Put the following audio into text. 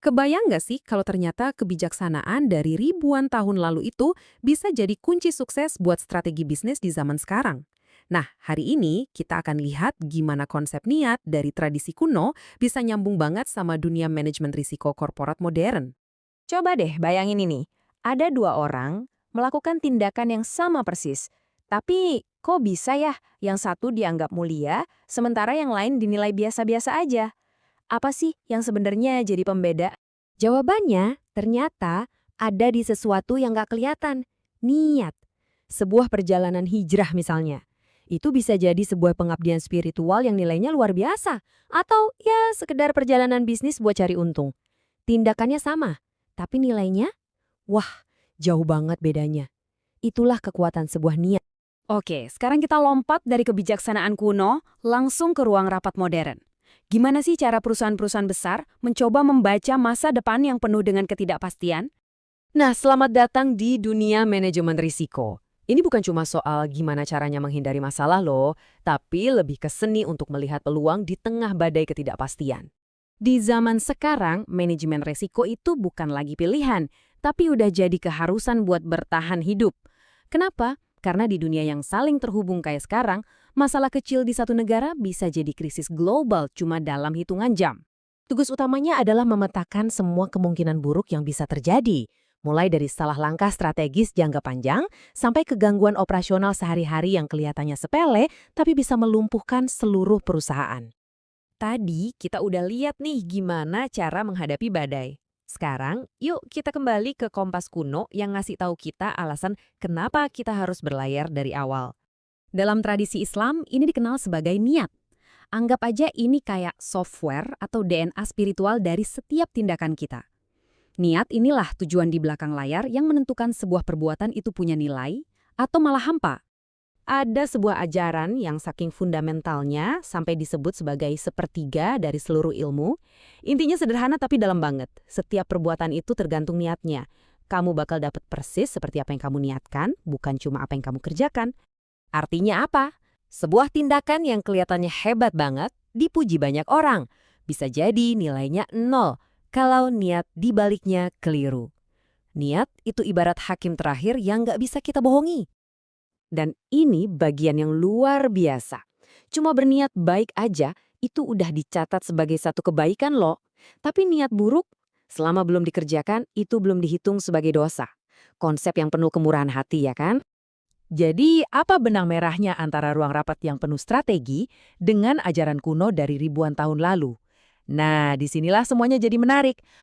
Kebayang nggak sih kalau ternyata kebijaksanaan dari ribuan tahun lalu itu bisa jadi kunci sukses buat strategi bisnis di zaman sekarang? Nah, hari ini kita akan lihat gimana konsep niat dari tradisi kuno bisa nyambung banget sama dunia manajemen risiko korporat modern. Coba deh bayangin ini, ada dua orang melakukan tindakan yang sama persis. Tapi kok bisa ya yang satu dianggap mulia, sementara yang lain dinilai biasa-biasa aja? Apa sih yang sebenarnya jadi pembeda? Jawabannya ternyata ada di sesuatu yang gak kelihatan. Niat. Sebuah perjalanan hijrah misalnya. Itu bisa jadi sebuah pengabdian spiritual yang nilainya luar biasa. Atau ya sekedar perjalanan bisnis buat cari untung. Tindakannya sama, tapi nilainya, wah, jauh banget bedanya. Itulah kekuatan sebuah niat. Oke, sekarang kita lompat dari kebijaksanaan kuno langsung ke ruang rapat modern. Gimana sih cara perusahaan-perusahaan besar mencoba membaca masa depan yang penuh dengan ketidakpastian? Nah, selamat datang di dunia manajemen risiko. Ini bukan cuma soal gimana caranya menghindari masalah loh, tapi lebih ke seni untuk melihat peluang di tengah badai ketidakpastian. Di zaman sekarang, manajemen resiko itu bukan lagi pilihan, tapi udah jadi keharusan buat bertahan hidup. Kenapa? Karena di dunia yang saling terhubung kayak sekarang, masalah kecil di satu negara bisa jadi krisis global cuma dalam hitungan jam. Tugas utamanya adalah memetakan semua kemungkinan buruk yang bisa terjadi, mulai dari salah langkah strategis jangka panjang sampai ke gangguan operasional sehari-hari yang kelihatannya sepele tapi bisa melumpuhkan seluruh perusahaan. Tadi kita udah lihat nih gimana cara menghadapi badai. Sekarang, yuk kita kembali ke kompas kuno yang ngasih tahu kita alasan kenapa kita harus berlayar dari awal. Dalam tradisi Islam, ini dikenal sebagai niat. Anggap aja ini kayak software atau DNA spiritual dari setiap tindakan kita. Niat inilah tujuan di belakang layar yang menentukan sebuah perbuatan itu punya nilai atau malah hampa. Ada sebuah ajaran yang saking fundamentalnya sampai disebut sebagai sepertiga dari seluruh ilmu. Intinya sederhana tapi dalam banget. Setiap perbuatan itu tergantung niatnya. Kamu bakal dapat persis seperti apa yang kamu niatkan, bukan cuma apa yang kamu kerjakan. Artinya apa? Sebuah tindakan yang kelihatannya hebat banget, dipuji banyak orang. Bisa jadi nilainya 0, kalau niat dibaliknya keliru. Niat itu ibarat hakim terakhir yang nggak bisa kita bohongi. Dan ini bagian yang luar biasa. Cuma berniat baik aja, itu udah dicatat sebagai satu kebaikan loh. Tapi niat buruk, selama belum dikerjakan, itu belum dihitung sebagai dosa. Konsep yang penuh kemurahan hati ya kan? Jadi, apa benang merahnya antara ruang rapat yang penuh strategi dengan ajaran kuno dari ribuan tahun lalu? Nah, disinilah semuanya jadi menarik.